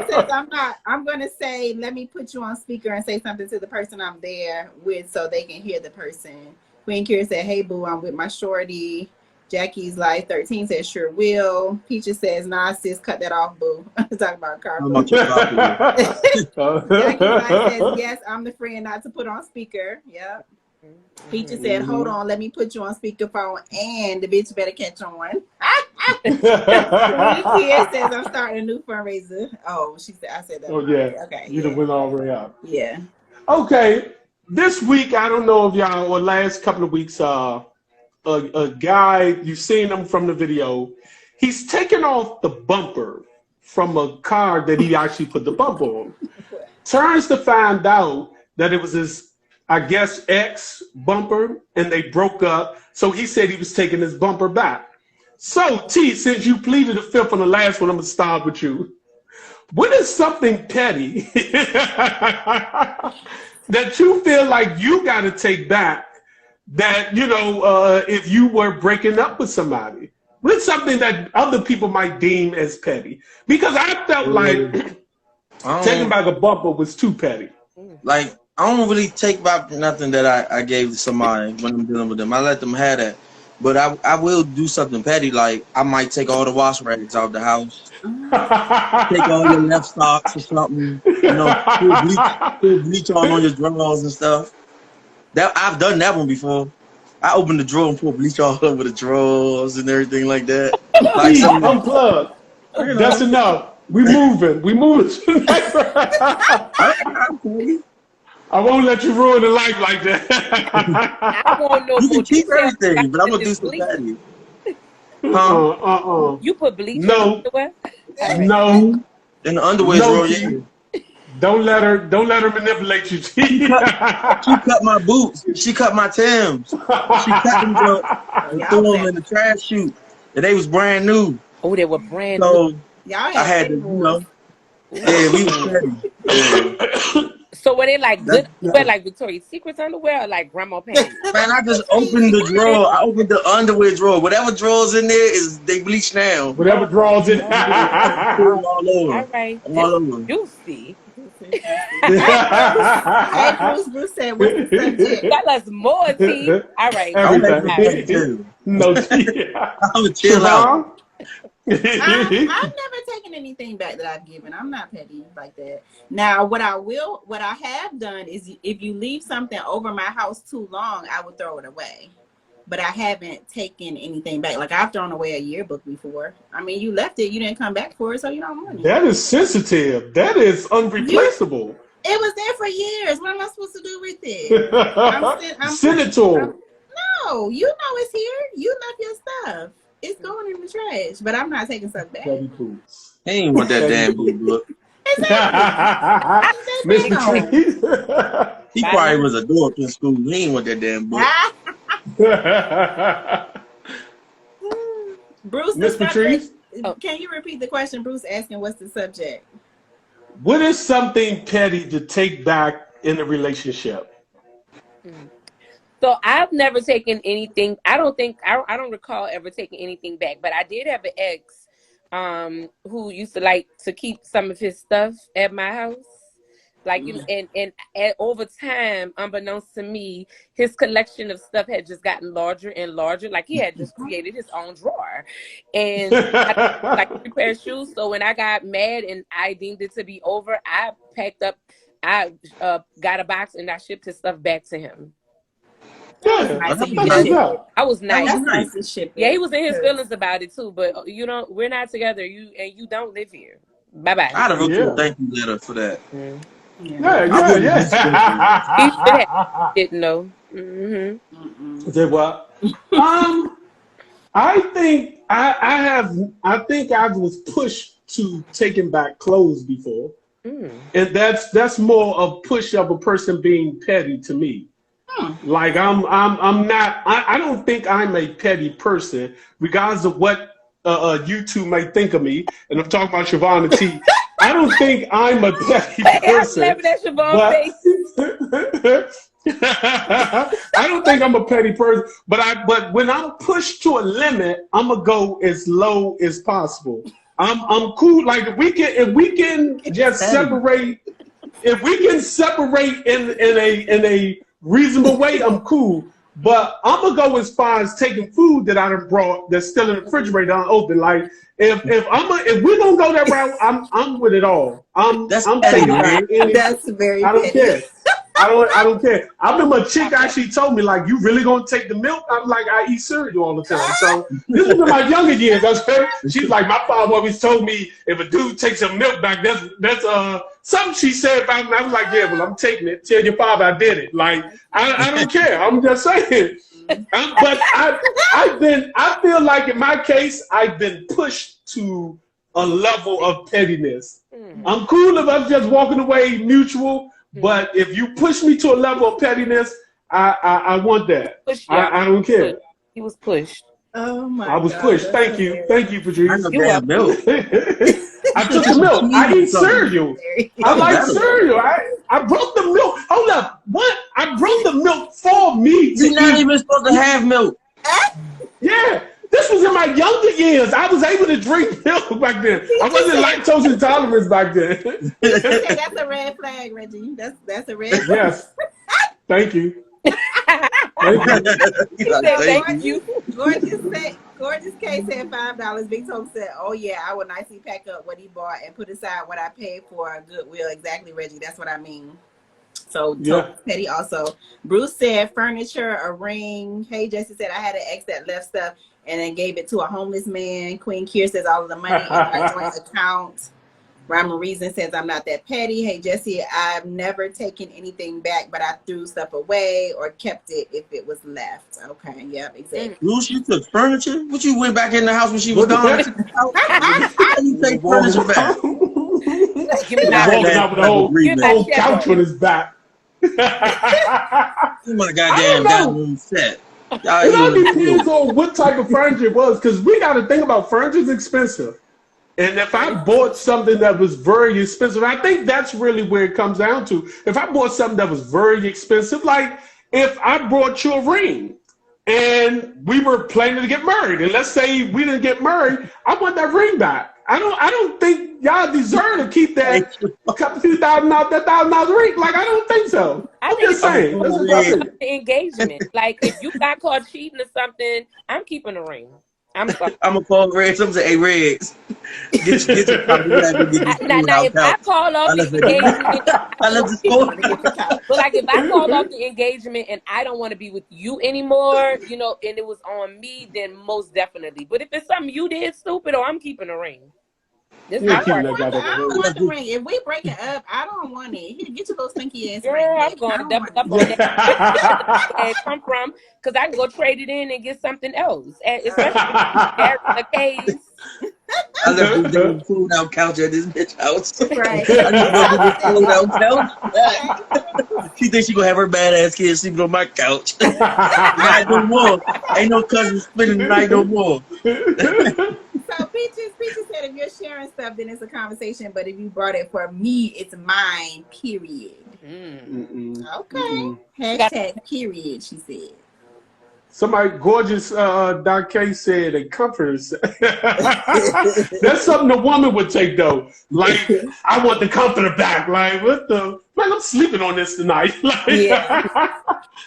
Says, I'm going to say, let me put you on speaker and say something to the person I'm there with so they can hear the person. Queen Kier said, hey, boo, I'm with my shorty. Jackie's like 13 says sure will. Peaches says nah sis, cut that off, boo. Talking about car. Jackie's like says yes, I'm the friend not to put on speaker. Yep. Peaches said hold on, let me put you on speakerphone and the bitch better catch on. Kia says I'm starting a new fundraiser. Oh, she said I said that. Oh yeah. Okay. You done went all the way up. Yeah. Okay. This week, I don't know if y'all or last couple of weeks a guy, you've seen him from the video, he's taken off the bumper from a car that he actually put the bumper on. Turns to find out that it was his, I guess, ex bumper, and they broke up. So he said he was taking his bumper back. So, T, since you pleaded the fifth on the last one, I'm going to start with you. What is something petty that you feel like you got to take back that, you know, if you were breaking up with somebody? What's something that other people might deem as petty? Because I felt like taking back a bumper was too petty. Like, I don't really take back nothing that I gave to somebody when I'm dealing with them. I let them have that. But I will do something petty, like I might take all the wash rags out the house. Take all your left socks or something. You know, put bleach on your drawers and stuff. That I've done that one before. I opened the drawer and put bleach all over the drawers and everything like that. Like unplug. That's enough. We moving. I won't let you ruin the life like that. I won't know. You can keep everything, but I'm gonna do some petty. You put bleach in No. the underwear? No. In the underwear drawer, yeah. Don't let her manipulate you. She cut my boots. She cut my Timbs. She cut them and threw them in the trash chute. And they was brand new. Oh, they were brand new. So I had to, you know. Yeah, we was petty. Yeah. So were they like good underwear, like Victoria's Secret underwear, or like grandma pants? Man, I just opened the drawer. I opened the underwear drawer. Whatever drawers in there is they bleach now. Whatever drawers in there. all over. All right. All over. Juicy. Hey, Bruce said, what's the subject? Tell us more, T. All right. No, T. I'm a chill out. I've never taken anything back that I've given. I'm not petty like that. Now, what I have done is if you leave something over my house too long, I would throw it away. but I haven't taken anything back. Like I've thrown away a yearbook before. I mean, you left it, you didn't come back for it, so you don't want it. That is sensitive. That is unreplaceable. It was there for years. What am I supposed to do with it? Send it to him. No, you know it's here. You left your stuff. It's going in the trash, but I'm not taking stuff back. He ain't want that damn book. Miss Patrice. He probably was a dork in school. He ain't want that damn book. Bruce, Miss Patrice? Can you repeat the question? Bruce asking, what's the subject? What is something petty to take back in a relationship? So I've never taken anything. I don't recall ever taking anything back, but I did have an ex who used to like to keep some of his stuff at my house. Like, and over time, unbeknownst to me, his collection of stuff had just gotten larger and larger. Like he had just created his own drawer, and I like a pair of shoes. So when I got mad and I deemed it to be over, I packed up. I got a box and I shipped his stuff back to him. Yeah, I was nice. That's nice to ship it. Yeah, he was in his feelings about it too. But we're not together. You don't live here. Bye bye. I'd have wrote you a thank you letter for that. Yeah. He didn't know. Mm-hmm. Say what? I think I was pushed to taking back clothes before, and that's more of push of a person being petty to me. Like I'm not. I don't think I'm a petty person, regardless of what you two may think of me. And I'm talking about Siobhan T. I don't think I'm a petty person. I'm laughing at Siobhan's face. I don't think I'm a petty person, but when I'm pushed to a limit, I'm gonna go as low as possible. I'm cool. Like if we can just separate, if we can separate in a reasonable way, I'm cool. But I'm gonna go as far as taking food that I done brought that's still in the refrigerator unopened. Like if we're gonna go that route, I'm with it all. I'm taking it. That's very. I don't care. I don't care. I remember a chick actually told me, like, you really gonna take the milk? I'm like, I eat cereal all the time. So this was in my younger years. She's like, my father always told me if a dude takes some milk back, that's something she said about me. I was like, yeah, well, I'm taking it. Tell your father I did it. Like, I don't care. I'm just saying. But I feel like in my case, I've been pushed to a level of pettiness. I'm cool if I'm just walking away mutual. But if you push me to a level of pettiness, I want that. I don't care. He was pushed. Oh my! I was pushed. Thank you, Patrice. You have milk. I took the milk. I eat cereal. I like cereal. I broke the milk. Hold up. What? I broke the milk for me. You're not even supposed to have milk. Yeah. This was in my younger years. I was able to drink milk back then. I wasn't lactose intolerant back then. That's a red flag, Reggie. That's a red flag. Yes. Thank you. Thank you. Gorgeous K said $5. Big Toe said, oh yeah, I would nicely pack up what he bought and put aside what I paid for a Goodwill. Exactly, Reggie. That's what I mean. So petty also. Bruce said furniture, a ring. Hey, Jesse said I had an ex that left stuff and then gave it to a homeless man. Queen Kier says all of the money in my joint account. Rhyme Reason says I'm not that petty. Hey, Jesse, I've never taken anything back, but I threw stuff away or kept it if it was left. Okay, yep, exactly. Bruce, you took furniture? What, you went back in the house when she was gone? How do you take furniture back? Walking out with the whole couch on his back. You my goddamn dining set. It all depends on what type of furniture it was, because we got to think about furniture is expensive. And if I bought something that was very expensive, I think that's really where it comes down to. If I bought something that was very expensive, like if I brought you a ring and we were planning to get married, and let's say we didn't get married, I want that ring back. I don't think y'all deserve to keep that a couple few $1,000 that $1,000 ring. Like, I don't think so. I'm just saying. The engagement. Like, if you got caught cheating or something, I'm keeping the ring. I'm sorry. I'm gonna call Red. Some say, "Hey, Reds, get your copy. Now, if I call off the engagement, I left this phone. but like if I call off the engagement and I don't want to be with you anymore, you know, and it was on me, then most definitely. But if it's something you did stupid, or I'm keeping a ring. This Yeah, my keep part. that I don't want the ring. If we break it up, I don't want it. Get your little stinky ass Girl, ring. I'm going to double up on that. And come from, because I can go trade it in and get something else. And especially if the case. I left this food out couch at this bitch house. Right. I just left this food out couch. She thinks she gonna have her badass kids sleeping on my couch. Not no more. Ain't no cousin spending the night no more. So Peaches said if you're sharing stuff, then it's a conversation. But if you brought it for me, it's mine. Period. Okay. Hashtag period. She said. Somebody gorgeous Doc K said a comforter. That's something a woman would take though. Like, I want the comforter back. Like, what the man, I'm sleeping on this tonight. Like, Yeah.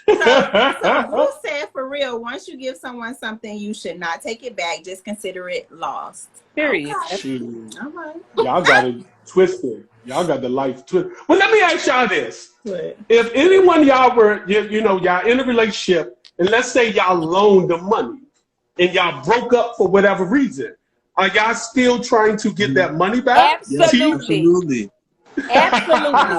So who said for real, once you give someone something, you should not take it back. Just consider it lost. Period. Shoot. All right. Y'all got it twisted. Y'all got the life twisted. Well, let me ask y'all this. What? If anyone y'all were, y'all in a relationship, and let's say y'all loaned them money and y'all broke up for whatever reason, are y'all still trying to get that money back? Absolutely. Absolutely. Absolutely.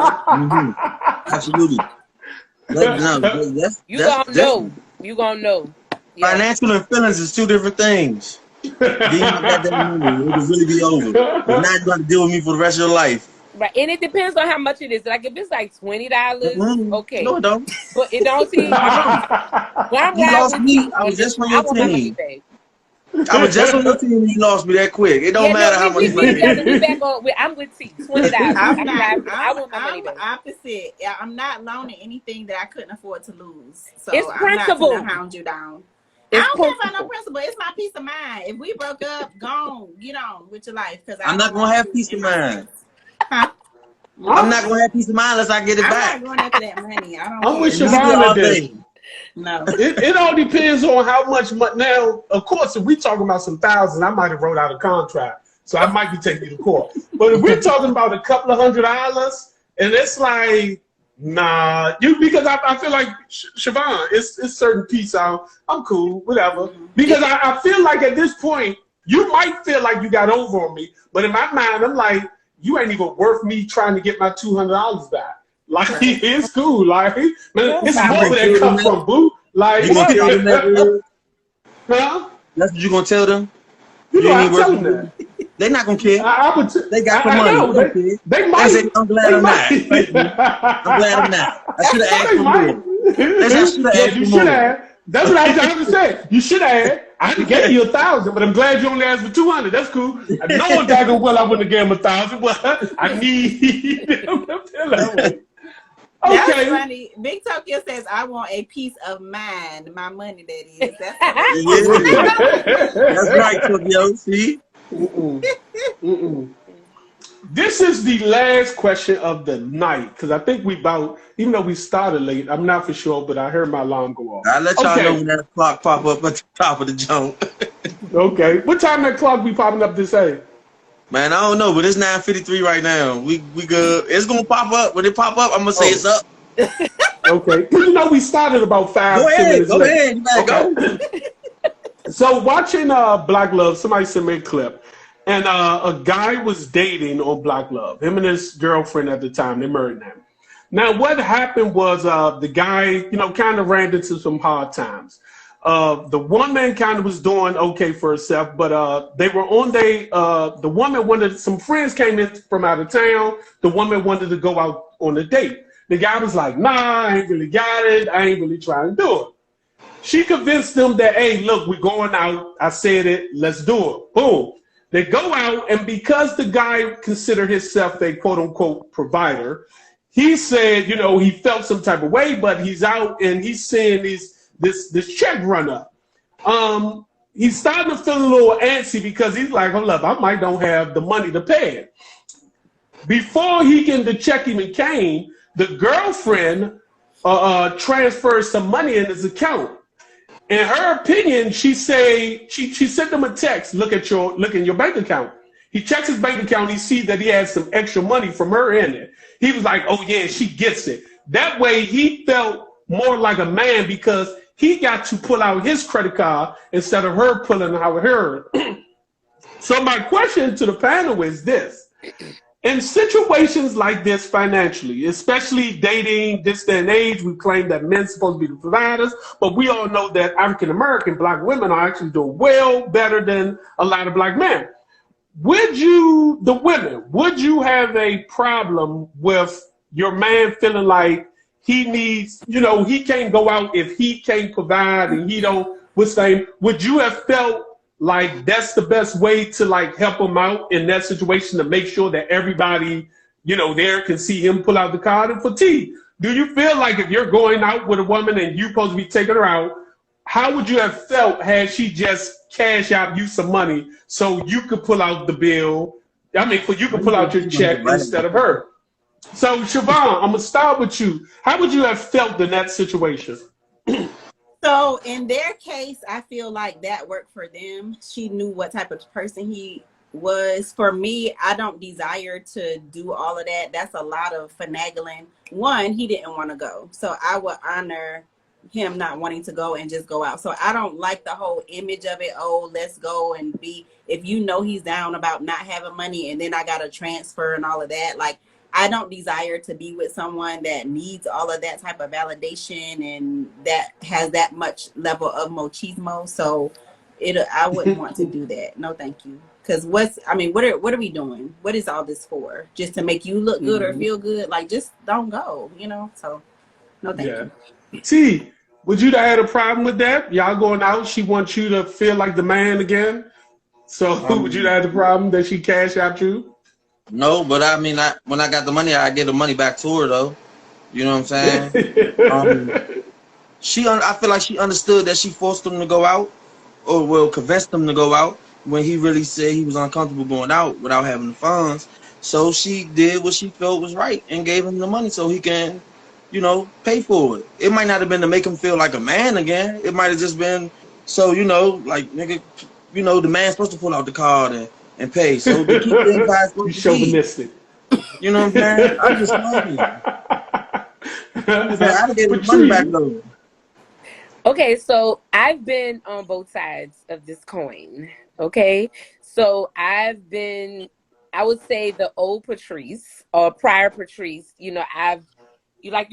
You gonna know. Yeah. Financial and feelings is two different things. Then you got that money, it will really be over. You're not going to deal with me for the rest of your life. Right, and it depends on how much it is. Like if it's like $20, okay. No, it don't. But it don't seem. When I'm You lost me. I I was just on want your my money team. back. I was just on your team and you lost me that quick. It don't matter how much money. I'm with T. $20. I want my money I'm back. opposite. I'm not loaning anything that I couldn't afford to lose. So It's I'm principle. not gonna hound you down. It's I don't care about principle. no principle. It's my peace of mind. If we broke up, gone, get on with your life. Because I'm not gonna have peace of mind. Huh? I'm not gonna have peace of mind unless I get it I'm back. not going after that money. I don't. I'm with And Siobhan neither are today. they. No. It all depends on how much money. Now, of course, if we're talking about some thousands, I might have wrote out a contract, so I might be taking you to court. But if we're talking about a couple of $100, and it's like, nah, because I feel like Siobhan, it's certain piece out. I'm cool, whatever. Because I feel like at this point, you might feel like you got over on me, but in my mind, I'm like, you ain't even worth me trying to get my $200 back. Like, it's cool. Like, man, it's more where that come from, boo. Like, You gonna tell them that? huh? That's what you gonna tell them? You know, You I ain't tell working them that. They not gonna care. I would They got the I money. know, They don't care. they might. Say, I'm glad They I'm not. might. Thank you. I'm glad I'm not. I should have asked They for might. more. I should have Yeah, asked you for should more. have. That's what I was trying to say. You should have. I could get you 1,000, but I'm glad you only asked for 200. That's cool. I know daggone well I wouldn't have given him 1,000, but I need him to feel that way. That's Okay. funny. Big Tokyo says, I want a peace of mind. My money, that is. That's Yeah. That's right, Tokyo. See? This is the last question of the night, because I think even though we started late, I'm not for sure, but I heard my alarm go off. I'll let y'all Okay. know when that clock pop up at the top of the jump. Okay. What time that clock be popping up to say? Man, I don't know, but it's 9:53 right now. We good. It's gonna pop up. When it pop up, I'm gonna say it's up. Okay. You know, we started about 5-10 Go ahead. minutes Go late. ahead. You better Okay. go. So watching Black Love, somebody sent me a clip, and a guy was dating on Black Love. Him and his girlfriend at the time, they married now. Now, what happened was the guy, kind of ran into some hard times. The woman kind of was doing okay for herself, but they were on the woman some friends came in from out of town. The woman wanted to go out on a date. The guy was like, nah, I ain't really got it. I ain't really trying to do it. She convinced them that, hey, look, we're going out. I said it. Let's do it. Boom. They go out, and because the guy considered himself a quote-unquote provider, he said, he felt some type of way, but he's out and he's seeing this check run up. He's starting to feel a little antsy because he's like, hold up, I might don't have the money to pay it. Before the check even came, the girlfriend transferred some money in his account. In her opinion, she sent him a text. Look in your bank account. He checks his bank account. He sees that he has some extra money from her in it. He was like, "Oh yeah, she gets it." That way, he felt more like a man because he got to pull out his credit card instead of her pulling out her. So my question to the panel is this. In situations like this financially, especially dating this day and age, we claim that men supposed to be the providers, but we all know that African-American black women are actually doing well better than a lot of black men. Would you have a problem with your man feeling like he needs, he can't go out if he can't provide and he don't, would you have felt like that's the best way to like help him out in that situation to make sure that everybody, there can see him pull out the card? And for T, do you feel like if you're going out with a woman and you're supposed to be taking her out, how would you have felt had she just cash out you some money so you could pull out the bill? I mean, you could pull out your check instead of her. So Siobhan, I'm gonna start with you. How would you have felt in that situation? So in their case, I feel like that worked for them. She knew what type of person he was. For me, I don't desire to do all of that. That's a lot of finagling. One, he didn't want to go. So I would honor him not wanting to go and just go out. So I don't like the whole image of it. Oh, let's go and be, if he's down about not having money and then I got to transfer and all of that. Like, I don't desire to be with someone that needs all of that type of validation and that has that much level of machismo. So I wouldn't want to do that. No, thank you. Because what are we doing? What is all this for? Just to make you look good or feel good? Like, just don't go, So no, thank you. T, would you have had a problem with that? Y'all going out, she wants you to feel like the man again. So would you have had the problem that she cash out you? No, but I mean, when I got the money, I get the money back to her, though. You know what I'm saying? I feel like she understood that she forced him to go out, or convinced him to go out when he really said he was uncomfortable going out without having the funds. So she did what she felt was right and gave him the money so he can, pay for it. It might not have been to make him feel like a man again. It might have just been so, like, nigga, the man's supposed to pull out the card and pay. So to keep the advice, you chauvinistic. You know what I'm saying? I'm just funny. I get the money back though. Okay, so I've been on both sides of this coin. Okay, so I would say the old Patrice or prior Patrice. You're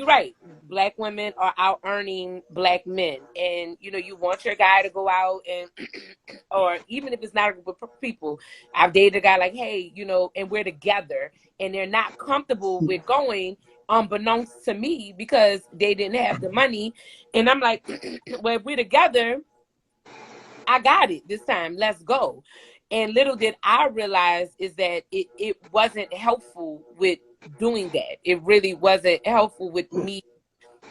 right. Black women are out earning black men, and you want your guy to go out and, or even if it's not a group of people. I've dated a guy like, hey, and we're together, and they're not comfortable with going, unbeknownst to me, because they didn't have the money, and I'm like, well, if we're together, I got it this time. Let's go. And little did I realize is that it wasn't helpful with doing that. It really wasn't helpful with me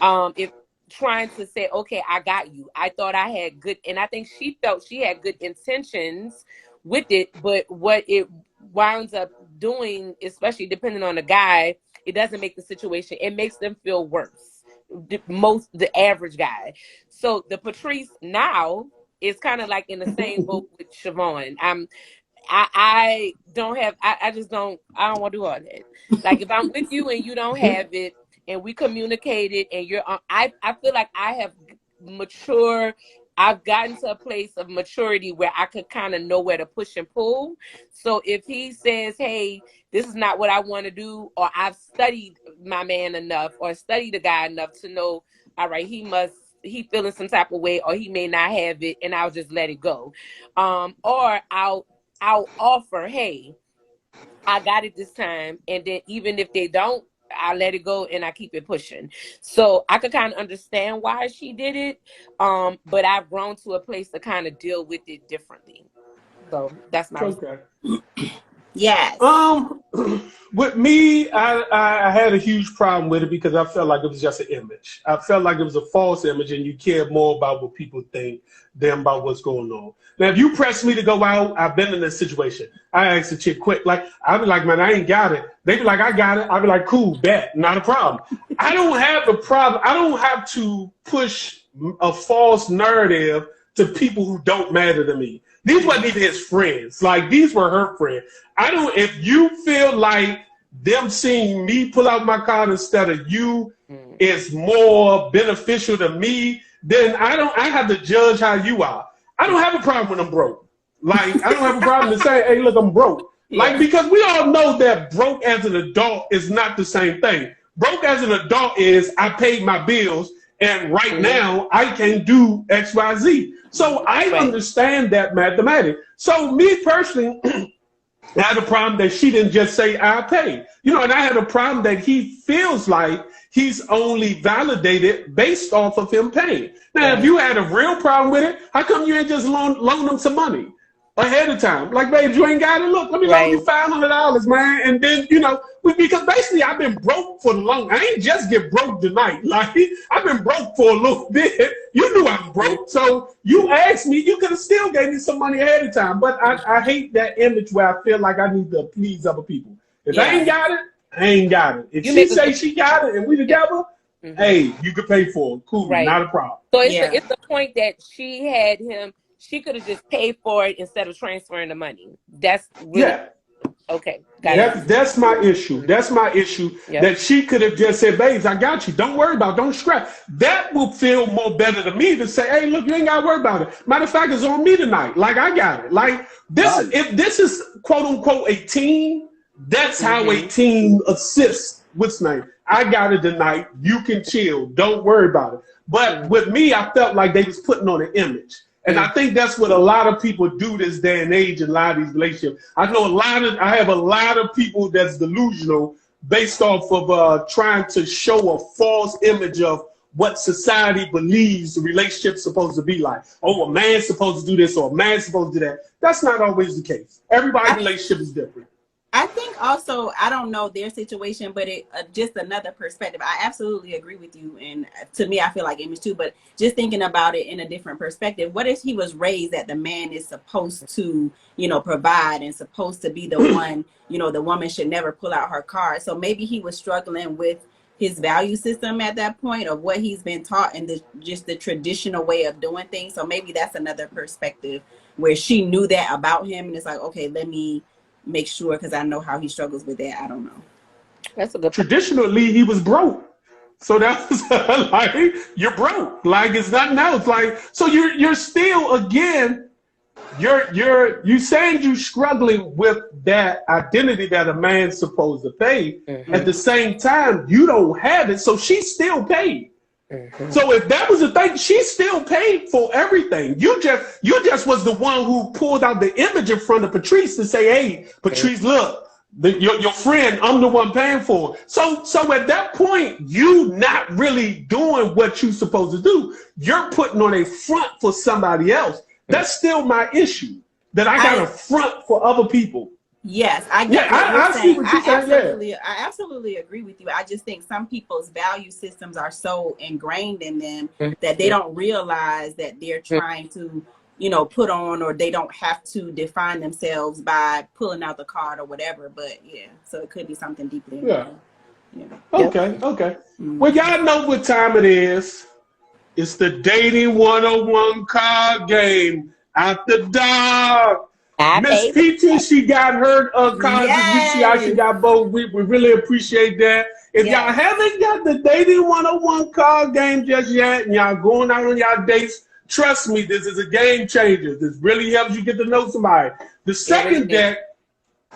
if trying to say, okay, I got you. I thought I had good, and I think she felt she had good intentions with it, but what it winds up doing, especially depending on the guy, it doesn't make the situation, it makes them feel worse. The average guy. So the Patrice now is kind of like in the same boat with Siobhan. I don't want to do all that. Like, if I'm with you and you don't have it and we communicated and I feel like I have matured. I've gotten to a place of maturity where I could kind of know where to push and pull. So if he says, hey, this is not what I want to do, or I've studied my man enough or studied the guy enough to know, all right, he feeling some type of way, or he may not have it, and I'll just let it go. Or I'll offer, hey, I got it this time, and then even if they don't, I let it go and I keep it pushing. So I could kind of understand why she did it, but I've grown to a place to kind of deal with it differently. So that's my okay. Yes. With me, I had a huge problem with it because I felt like it was just an image. I felt like it was a false image, and you care more about what people think than about what's going on. Now, if you press me to go out, I've been in this situation. I asked a chick quick, like, I'd be like, man, I ain't got it. They'd be like, I got it. I'd be like, cool, bet, not a problem. I don't have the problem. I don't have to push a false narrative to people who don't matter to me. These weren't even his friends. Like, these were her friends. If you feel like them seeing me pull out my card instead of you is more beneficial to me, then I have to judge how you are. I don't have a problem when I'm broke. Like, I don't have a problem to say, hey, look, I'm broke. Like, because we all know that broke as an adult is not the same thing. Broke as an adult is I paid my bills and right now I can do X, Y, Z. So I understand that mathematics. So me personally, I had a problem that she didn't just say I pay. You know, and I had a problem that he feels like he's only validated based off of him paying. Now, if you had a real problem with it, how come you ain't just loan him some money ahead of time? Like, babe, you ain't got it. Look, let me loan you $500, man. And then, you know, because basically I've been broke for the long. I ain't just get broke tonight. Like, I've been broke for a little bit. You knew I was broke. So you asked me, you could have still gave me some money ahead of time. But I hate that image where I feel like I need to please other people. If I ain't got it, I ain't got it. If she say she got it and we together, hey, you could pay for it. Cool, not a problem. So it's the point that she had him. She could have just paid for it instead of transferring the money. That's really okay. That's my issue. That's my issue. That she could have just said, babes, I got you. Don't worry about it. Don't stress. That will feel more better to me to say, hey, look, you ain't got to worry about it. Matter of fact, it's on me tonight. Like, I got it. Like, this, if this is quote unquote a team, that's how a team assists. What's name? I got it tonight. You can chill. Don't worry about it. But with me, I felt like they was putting on an image. And I think that's what a lot of people do this day and age in a lot of these relationships. I have a lot of people that's delusional based off of trying to show a false image of what society believes the relationship's supposed to be like. Oh, a man's supposed to do this or a man's supposed to do that. That's not always the case. Everybody's relationship is different. I think also, I don't know their situation, but it just another perspective. I absolutely agree with you. And to me, I feel like image too, but just thinking about it in a different perspective. What if he was raised that the man is supposed to, you know, provide and supposed to be the one, you know, the woman should never pull out her card. So maybe he was struggling with his value system at that point of what he's been taught and just the traditional way of doing things. So maybe that's another perspective where she knew that about him. And it's like, okay, let me make sure, because I know how he struggles with that. I don't know. That's a good point. Traditionally, he was broke. So that was like, you're broke. Like, it's nothing else. Like, so you're still, again, you saying you're struggling with that identity that a man's supposed to pay. At the same time, you don't have it, so she still paid. So if that was the thing, she still paid for everything. You just was the one who pulled out the image in front of Patrice to say, hey, Patrice, look, your friend, I'm the one paying for it. So at that point, you not really doing what you're supposed to do. You're putting on a front for somebody else. That's still my issue, that I got a front for other people. Yes, I get what you're saying. I absolutely agree with you. I just think some people's value systems are so ingrained in them that they don't realize that they're trying to, you know, put on, or they don't have to define themselves by pulling out the card or whatever. But so it could be something deeply ingrained. Okay. Well, y'all know what time it is. It's the Dating 101 card game after dark. Miss Peaches, she got her cards. We see how she got both. We really appreciate that. If y'all haven't got the Dating 101 card game just yet, and y'all going out on y'all dates, trust me, this is a game changer. This really helps you get to know somebody. The second deck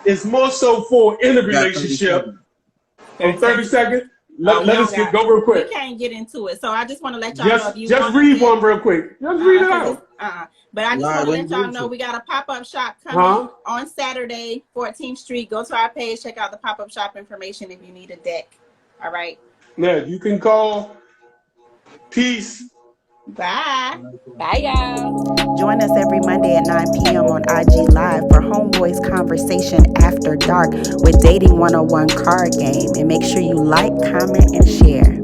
is more so for in a relationship. 30 seconds. Let us go real quick. We can't get into it, so I just want to let y'all know. If you just read one real quick. Just read it out. But I just want to let y'all know we got a pop-up shop coming on Saturday, 14th Street. Go to our page, check out the pop-up shop information if you need a deck. All right. Yeah, you can call. Peace. Bye. Bye, y'all. Join us every Monday at 9 p.m. on IG Live for Homeboys Conversation After Dark with Dating 101 Card Game. And make sure you like, comment, and share.